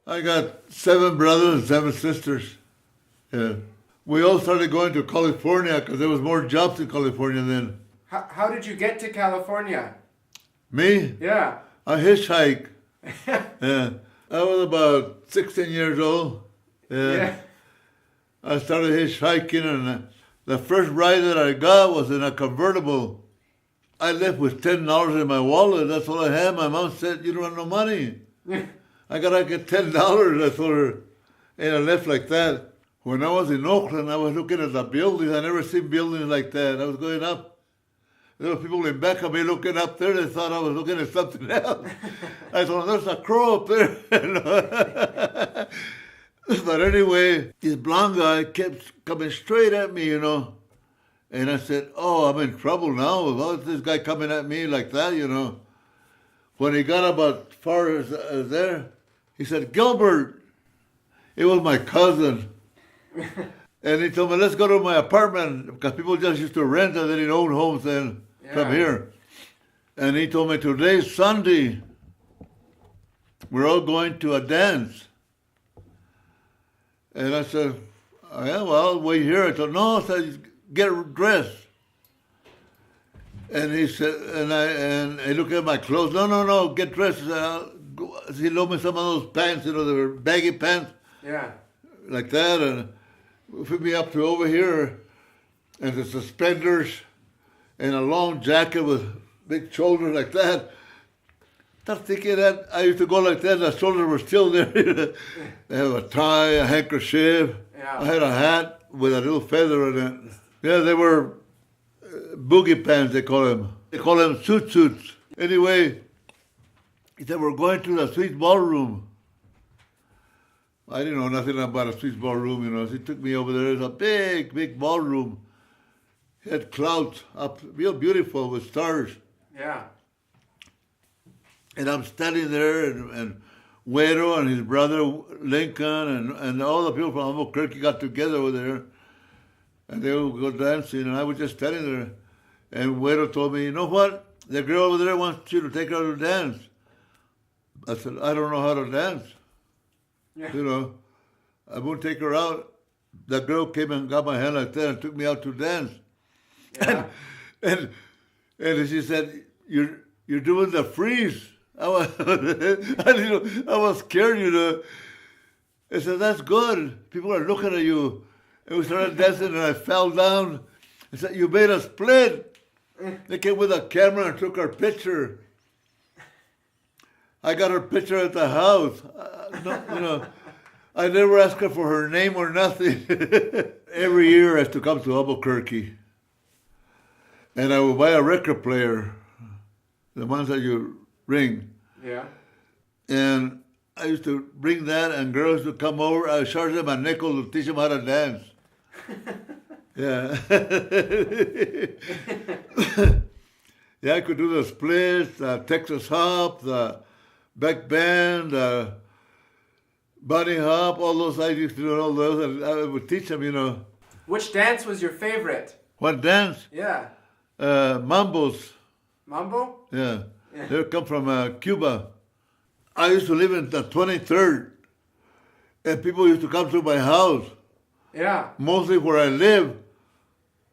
I got 7 brothers and 7 sisters. Yeah. We all started going to California because there was more jobs in California then. How did you get to California? Me? Yeah. I hitchhiked. Yeah. I was about 16 years old. Yeah. Yeah. I started hitchhiking, and the first ride that I got was in a convertible. I left with $10 in my wallet. That's all I had. My mom said, "You don't have no money." I gotta get $10. I told her, and I left like that. When I was in Oakland, I was looking at the buildings. I never seen buildings like that. I was going up. There were people in back of me looking up there. They thought I was looking at something else. I thought, "There's a crow up there." But anyway, this blonde guy kept coming straight at me, And I said, "Oh, I'm in trouble now. Why is this guy coming at me like that, When he got about far as there, he said, "Gilbert." It was my cousin. And he told me, "Let's go to my apartment," because people just used to rent and they didn't own homes then from here. And he told me, "Today's Sunday. We're all going to a dance." And I said, "Oh, yeah, well, wait here." I told, "No," I said, "get dressed." And he said, and he looked at my clothes. No, get dressed. He loaned me some of those pants, they were baggy pants. Yeah. Like that, and put me up to over here, and the suspenders, and a long jacket with big shoulders like that. Start thinking that I used to go like that, the shoulders were still there. They have a tie, a handkerchief. Yeah. I had a hat with a little feather in it. Yeah, they were boogie pants, they call them. They call them suits. Anyway, he said, "We're going to the Sweet Ballroom." I didn't know nothing about a Sweet Ballroom, So he took me over there. It's a big, big ballroom. It had clouds up, real beautiful with stars. Yeah. And I'm standing there, and Güero and his brother Lincoln and all the people from Albuquerque got together over there, and they would go dancing, and I was just standing there. And Güero told me, "You know what? The girl over there wants you to take her to dance." I said, "I don't know how to dance." Yeah. I won't take her out. The girl came and got my hand like that and took me out to dance. Yeah. And she said, "You're doing the freeze." I was scared, I said, "That's good. People are looking at you." And we started dancing, and I fell down. I said, "You made a split." They came with a camera and took our picture. I got her picture at the house. I never asked her for her name or nothing. Every year I used to come to Albuquerque, and I would buy a record player, the ones that you ring. Yeah. And I used to bring that, and girls would come over. I would charge them a nickel to teach them how to dance. Yeah. Yeah, I could do the splits, the Texas hop, the back bend, bunny hop, all those. I used to do all those, and I would teach them, Which dance was your favorite? What dance? Yeah. Mambos. Mambo? Yeah. Yeah. They come from Cuba. I used to live in the 23rd, and people used to come to my house. Yeah. Mostly where I live,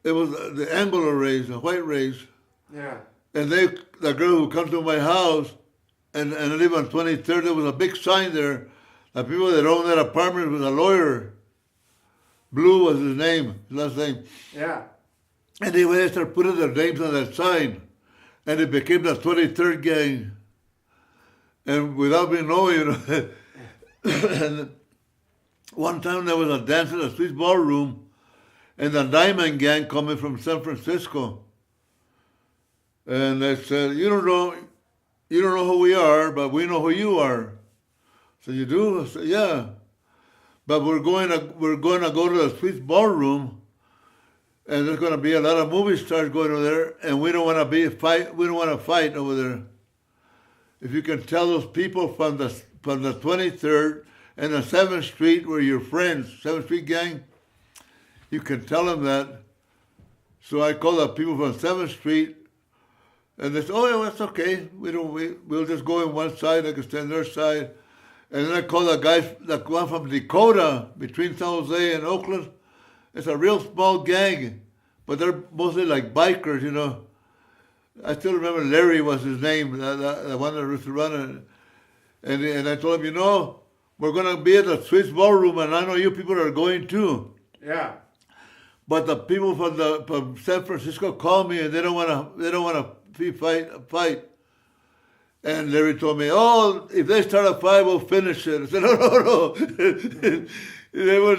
it was the Anglo race, the white race. Yeah. And the girl who come to my house and live on 23rd, there was a big sign there. The people that owned that apartment was a lawyer. Blue was his name, his last name. Yeah. Anyway, they started putting their names on that sign. And it became the 23rd gang. And without me knowing, and one time there was a dance at a Swiss ballroom, and the Diamond Gang coming from San Francisco. And they said, you don't know who we are, but we know who you are. So you do? I said, yeah. But we're going to go to the Swiss ballroom, and there's going to be a lot of movie stars going over there, and we don't want to fight over there. If you can tell those people from the 23rd and the 7th Street where your friends, 7th Street gang, you can tell them that. So I called the people from 7th Street, and they said, oh, yeah, that's okay. We'll just go on one side, I can stand their side. And then I called the guys that one from Dakota, between San Jose and Oakland. It's a real small gang, but they're mostly like bikers, you know. I still remember Larry was his name, the one that used to run it. And I told him, you know, we're going to be at the Swiss Ballroom, and I know you people are going too. Yeah. But the people from San Francisco called me, and they don't want to fight. And Larry told me, oh, if they start a fight, we'll finish it. I said, no. They were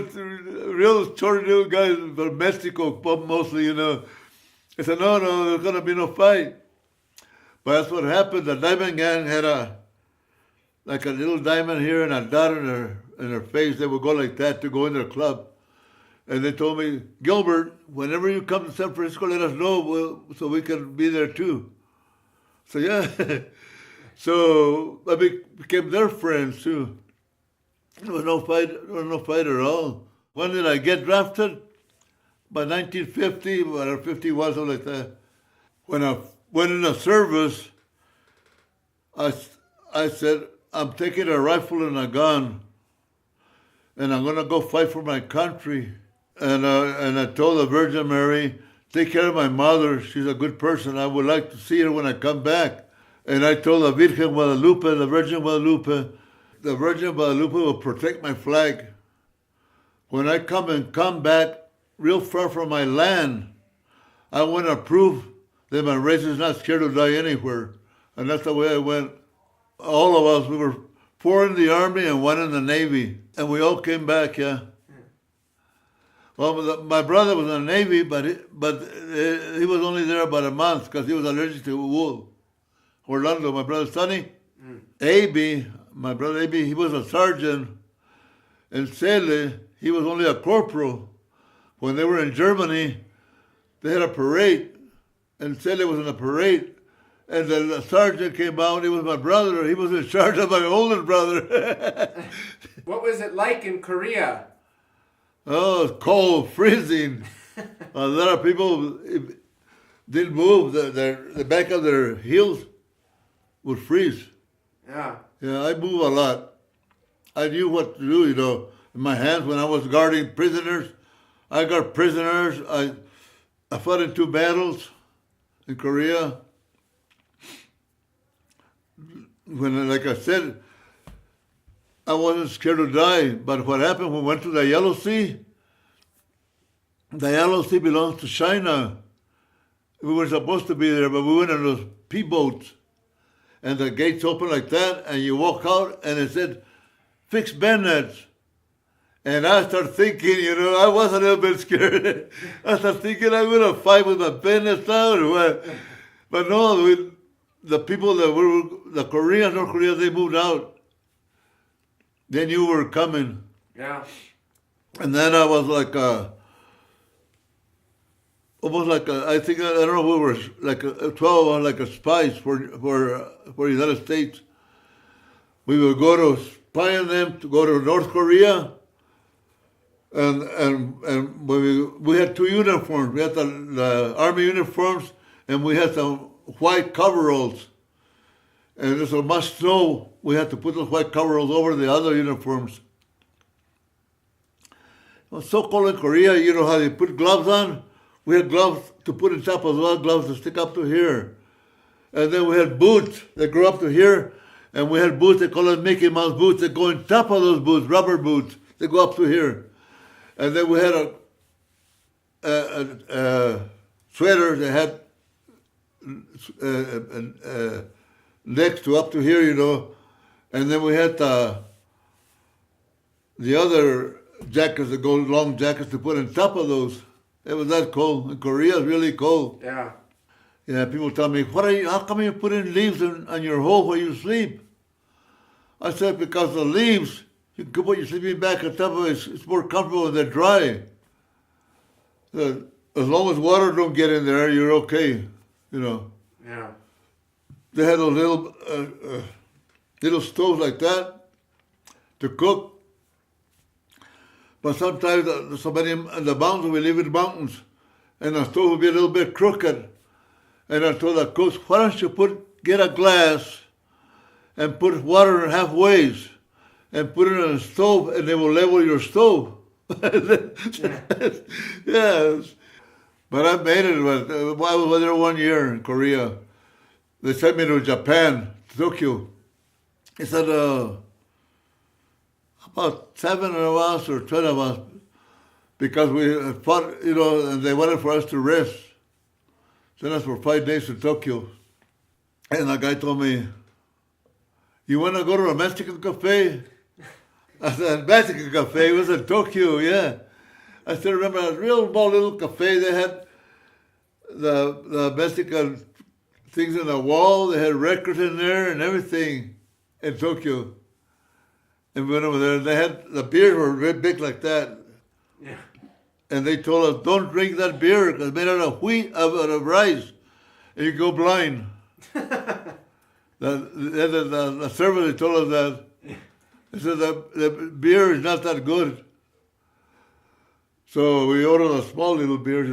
real short little guys from Mexico, mostly, you know. I said, no, there's going to be no fight. But that's what happened. The Diamond Gang had a little diamond here and a dot in her face. They would go like that to go in their club. And they told me, Gilbert, whenever you come to San Francisco, let us know so we can be there too. So, yeah. So I became their friends too. There was no fight at all. When did I get drafted? By 1950 or 51, something like that. When I went in the service, I said, I'm taking a rifle and a gun, and I'm going to go fight for my country. And I told the Virgin Mary, take care of my mother. She's a good person. I would like to see her when I come back. And I told the Virgin Guadalupe the Virgin Guadalupe will protect my flag. When I come back real far from my land, I want to prove that my race is not scared to die anywhere. And that's the way I went. All of us, we were 4 in the Army and 1 in the Navy. And we all came back, yeah. Well, my brother was in the Navy, but he was only there about a month because he was allergic to wool. Orlando, my brother Sonny, my brother A.B., he was a sergeant. And Cele, he was only a corporal. When they were in Germany, they had a parade, and Cele was in a parade. And the sergeant came out, he was my brother. He was in charge of my older brother. What was it like in Korea? Oh, it's cold, freezing. A lot of people didn't move. The back of their heels would freeze. Yeah. Yeah, I move a lot. I knew what to do, you know. In my hands, when I was guarding prisoners, I got prisoners. I fought in 2 battles in Korea. When, like I said, I wasn't scared to die. But what happened when we went to the Yellow Sea belongs to China. We were supposed to be there, but we went on those P-boats. And the gates open like that, and you walk out, and it said, fix bayonets. And I started thinking, you know, I was a little bit scared. I started thinking I'm going to fight with my bayonets out or what. But no, the people that were, the Koreans, North Korea, they moved out. They knew we were coming. Yeah. And then I was like, almost like I think, I don't know, we were like 12, like a spies for the United States. We would go to spy on them, to go to North Korea. And we had 2 uniforms. We had the Army uniforms, and we had some white coveralls. And there's so much snow, we had to put those white coveralls over the other uniforms. It was so cold in Korea, you know how they put gloves on? We had gloves to put on top of those gloves to stick up to here. And then we had boots that go up to here, and we had boots, they call them Mickey Mouse boots, that go on top of those boots, rubber boots, they go up to here. And then we had a sweater that had next to up to here, you know. And then we had the other jackets that go, long jackets to put on top of those. It was that cold. In Korea, it's really cold. Yeah. Yeah, people tell me, how come you put in leaves on your hole where you sleep? I said, because the leaves, you can put your sleeping bag on top of it, it's more comfortable when they're dry. As long as water don't get in there, you're okay, you know. Yeah. They had those little stoves like that to cook. But sometimes somebody in the mountains, we live in the mountains, and the stove would be a little bit crooked. And I told the cook, why don't you get a glass and put water halfways, and put it on a stove, and they will level your stove. Yes. But I made it. I was there 1 year in Korea. They sent me to Japan, Tokyo. They said about 7 of us or 10 of us, because we fought, and they wanted for us to rest. Sent us for 5 days to Tokyo. And the guy told me, "You want to go to a Mexican cafe?" I said, "Mexican cafe?" It was in Tokyo, yeah. I still remember a real small little cafe. They had the Mexican things on the wall. They had records in there and everything in Tokyo. And we went over there, and they had, the beers were very big like that. Yeah. And they told us, "Don't drink that beer because it's made out of wheat, out of rice, and you go blind." The server, they told us that. They said the beer is not that good. So we ordered a small little beer,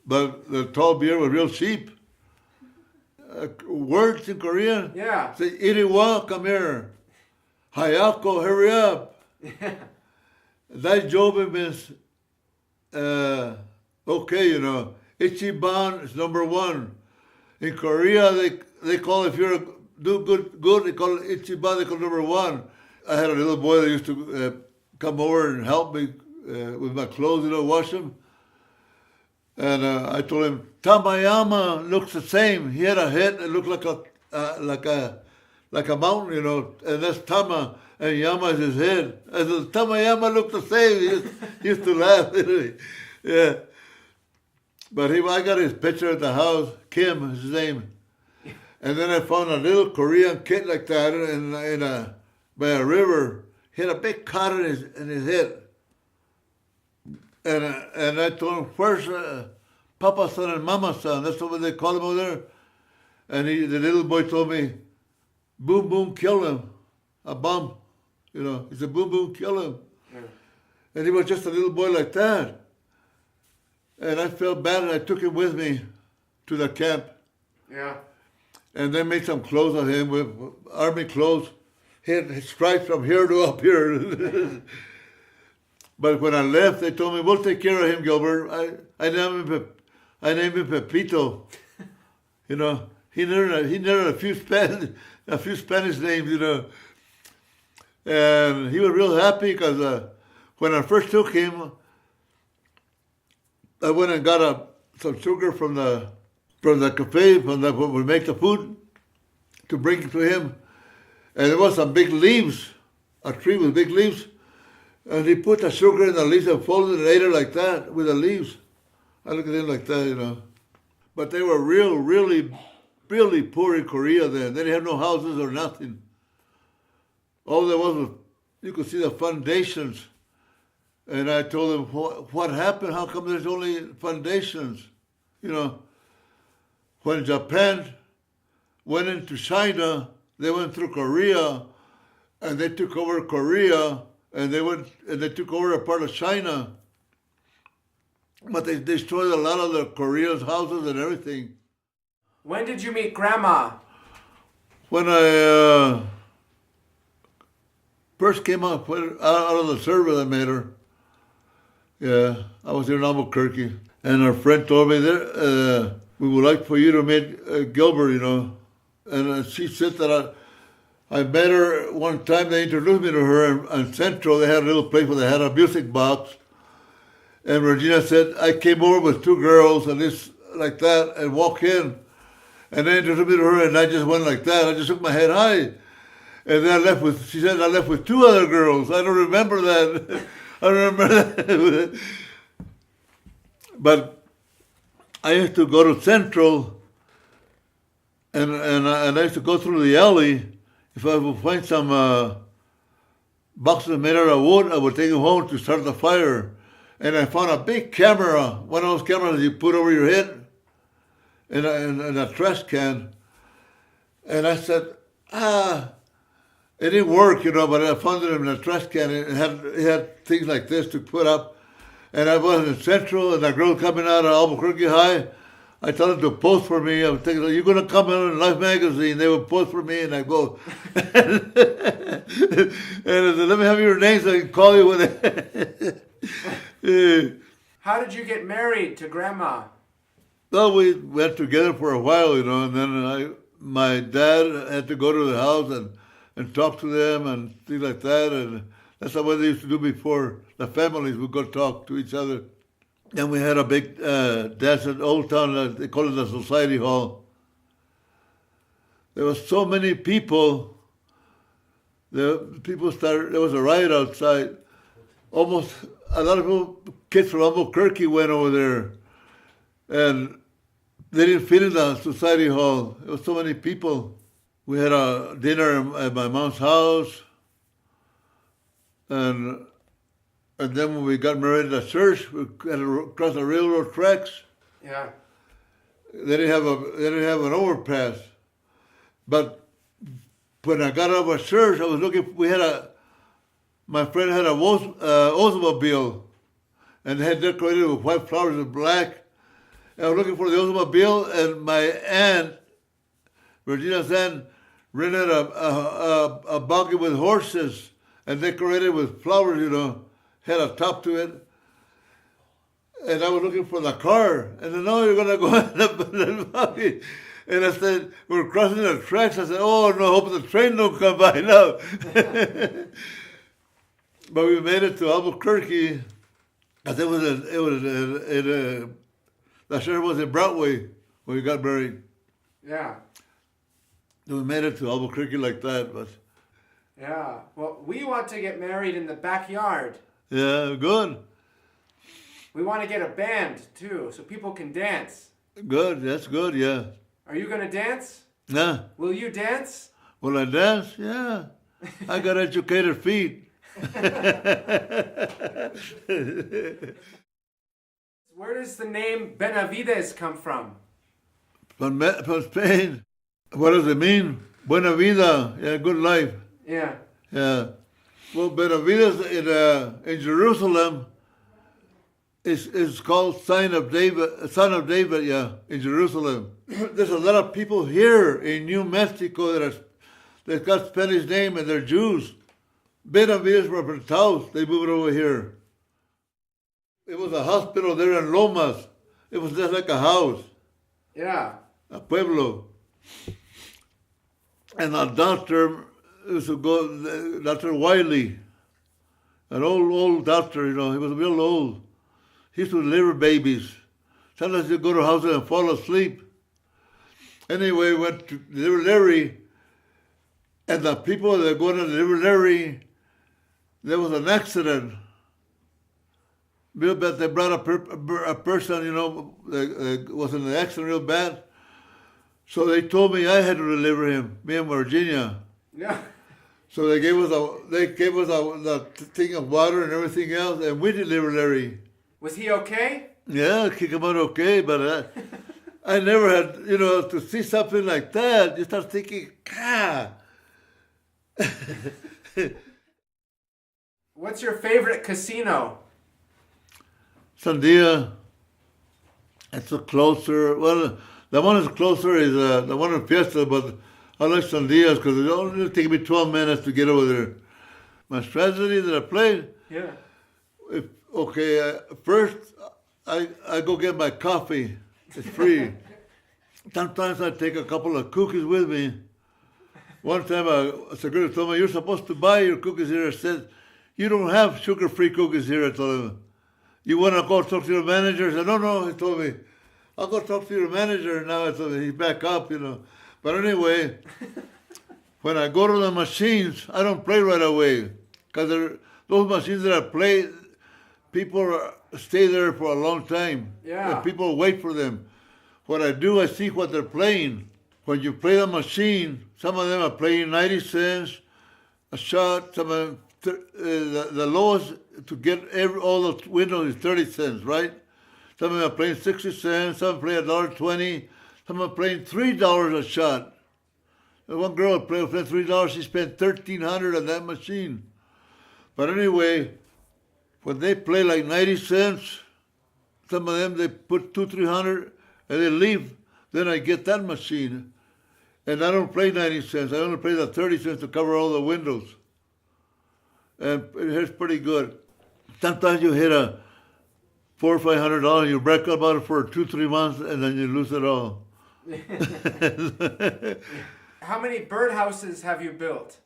But the tall beer was real cheap. Words in Korean? Yeah. Say, "Iriwa, come here. Hayako, hurry up." That job means, okay, Ichiban is number one. In Korea, they call, if you're do good, they call it Ichiban, they call it number one. I had a little boy that used to come over and help me with my clothes, wash them. And I told him, "Tamayama looks the same. He had a head that looked like a mountain, and that's Tama, and Yama is his head." I said, "Tamayama looked the same." He used to laugh. Yeah. But I got his picture at the house. Kim is his name. And then I found a little Korean kid like that by a river. He had a big cut in his head. And I told him, "Where's Papa son and Mama son?" That's what they call him over there. And the little boy told me, "Boom boom, kill him. A bomb." He said, "Boom boom, kill him." Yeah. And he was just a little boy like that. And I felt bad, and I took him with me to the camp. Yeah. And they made some clothes on him with army clothes. He had stripes from here to up here. But when I left, they told me, "We'll take care of him, Gilbert." I named him Pepito. He learned a few Spanish names, And he was real happy because when I first took him, I went and got some sugar from the cafe, where we make the food, to bring to him. And there was some big leaves, a tree with big leaves. And he put the sugar in the leaves and folded it later like that with the leaves. I look at him like that, But they were really, really poor in Korea then. They didn't have no houses or nothing. All there was you could see the foundations. And I told them, "What happened? How come there's only foundations?" When Japan went into China, they went through Korea, and they took over Korea, and they took over a part of China. But they destroyed a lot of the Koreans' houses and everything. When did you meet Grandma? When I first came out of the service, I met her. Yeah, I was here in Albuquerque, and her friend told me we would like for you to meet Gilbert, And she said that I met her one time. They introduced me to her in Central. They had a little place where they had a music box. And Regina said, "I came over with 2 girls and this like that and walk in." And they introduced me to her, and I just went like that. I just shook my head high. And then she said I left with 2 other girls. I don't remember that. I don't remember that. But I used to go to Central, and I used to go through the alley. If I would find some boxes made out of wood, I would take them home to start the fire. And I found a big camera, one of those cameras you put over your head, in a trash can. And I said, it didn't work, but I found it in a trash can. It had things like this to put up. And I was in Central, and a girl coming out of Albuquerque High, I tell them to post for me. I was thinking, you're going to come in Life magazine. They would post for me, and I go. And I said, let me have your name so I can call you with it. How did you get married to Grandma? Well, we went together for a while, and then my dad had to go to the house and talk to them and things like that. And that's what they used to do before. The families would go talk to each other. Then we had a big dance at Old Town. They call it the Society Hall. There was so many people. There was a riot outside. Almost a lot of people, kids from Albuquerque went over there. And they didn't fit in the Society Hall. There was so many people. We had a dinner at my mom's house. And then when we got married at church, we had to cross the railroad tracks. Yeah. They didn't have an overpass. But when I got out of church, I was looking. My friend had a Oldsmobile, and they had decorated with white flowers and black. And I was looking for the Oldsmobile, and my aunt, Regina's aunt, rented a buggy with horses and decorated with flowers, had a top to it. And I was looking for the car. And then, no, you're going to go in the buggy. And I said, we're crossing the tracks. I said, oh, no, I hope the train don't come by now. But we made it to Albuquerque. I think the church was in Broadway when we got married. Yeah. We made it to Albuquerque like that, but... Yeah. Well, we want to get married in the backyard. Yeah, good. We want to get a band, too, so people can dance. Good, that's good, yeah. Are you going to dance? Yeah. Will you dance? Will I dance? Yeah. I got educated feet. Where does the name Benavides come from? From Spain. What does it mean? Buena vida. Yeah, good life. Yeah. Yeah. Well, Benavides in Jerusalem is called Son of David, yeah, in Jerusalem. There's a lot of people here in New Mexico that got Spanish name and they're Jews. Benavides were from Taos. They moved over here. It was a hospital there in Lomas. It was just like a house. Yeah. A pueblo. And a doctor used to go, Dr. Wiley, an old doctor, he was real old. He used to deliver babies. Sometimes he'd go to houses and fall asleep. Anyway, went to deliver Larry, and the people that were going to deliver Larry, there was an accident. Real bad. They brought a person, that was in an accident real bad. So they told me I had to deliver him, me and Virginia. Yeah. So they gave us the thing of water and everything else, and we delivered Larry. Was he okay? Yeah, he came out okay, but I never had, to see something like that. You start thinking, What's your favorite casino? Sandia. It's a closer. Well, the one that's closer is the one in Fiesta, but I like Sandias because it only takes me 12 minutes to get over there. My strategy that I played. Yeah. First I go get my coffee. It's free. Sometimes I take a couple of cookies with me. One time a security told me, you're supposed to buy your cookies here. I said, you don't have sugar-free cookies here. I told him, you want to go talk to your manager? I said, no, he told me, I'll go talk to your manager now. I told him, he's back up, But anyway, when I go to the machines, I don't play right away. Because those machines that I play, people stay there for a long time. Yeah. And people wait for them. What I do, I see what they're playing. When you play the machine, some of them are playing 90 cents a shot. Some of them, the lowest to get all the windows is 30 cents, right? Some of them are playing 60 cents. Some play $1.20. Some are playing $3 a shot. One girl playing $3. She spent $1,300 on that machine. But anyway, when they play like 90 cents, some of them they put $200-300, and they leave, then I get that machine. And I don't pay 90 cents. I only pay the 30 cents to cover all the windows. And it hits pretty good. Sometimes you hit a $400 or $500, you break about it for 2-3 months, and then you lose it all. How many birdhouses have you built?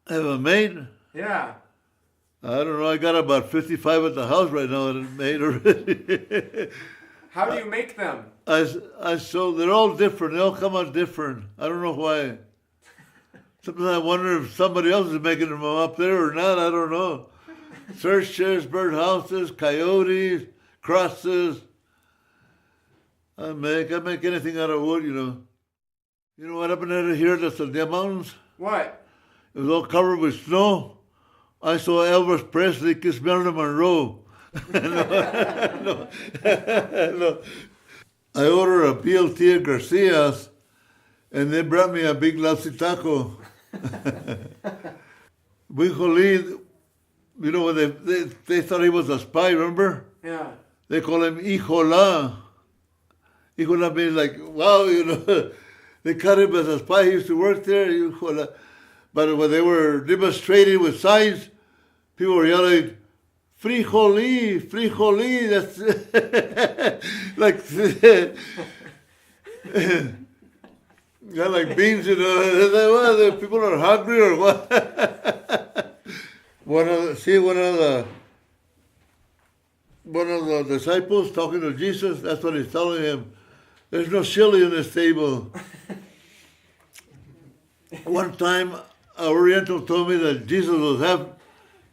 Have I made? Yeah. I don't know. I got about 55 at the house right now that I made already. How do you make them? I sold. They're all different. They all come out different. I don't know why. Sometimes I wonder if somebody else is making them up there or not. I don't know. Search chairs, birdhouses, coyotes, crosses. I make anything out of wood, you know. You know what happened here at the Sandia Mountains? What? It was all covered with snow. I saw Elvis Presley kiss Marilyn Monroe. No. I ordered a BLT at Garcia's, and they brought me a big lousy taco. Lee, you know, when they thought he was a spy, remember? Yeah. They call him Hijola. Hijola means like, wow, you know. They cut him as a spy. He used to work there. Hijola. But when they were demonstrating with signs, people were yelling, frijolí, frijolí. That's like, yeah, like beans, you know. What, the people are hungry or what? One of the disciples talking to Jesus, that's what he's telling him. There's no chili in this table. One time, an Oriental told me that Jesus was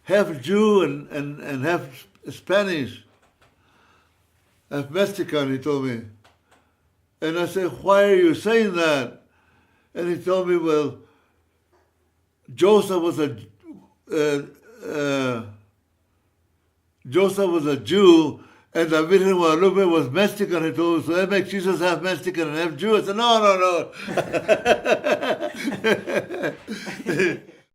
half Jew and half Spanish, half Mexican, he told me. And I said, why are you saying that? And he told me, well, Joseph was a Jew, and the Virgen Guadalupe was Mexican, he told me, so that makes Jesus half Mexican and half Jew. I said, no.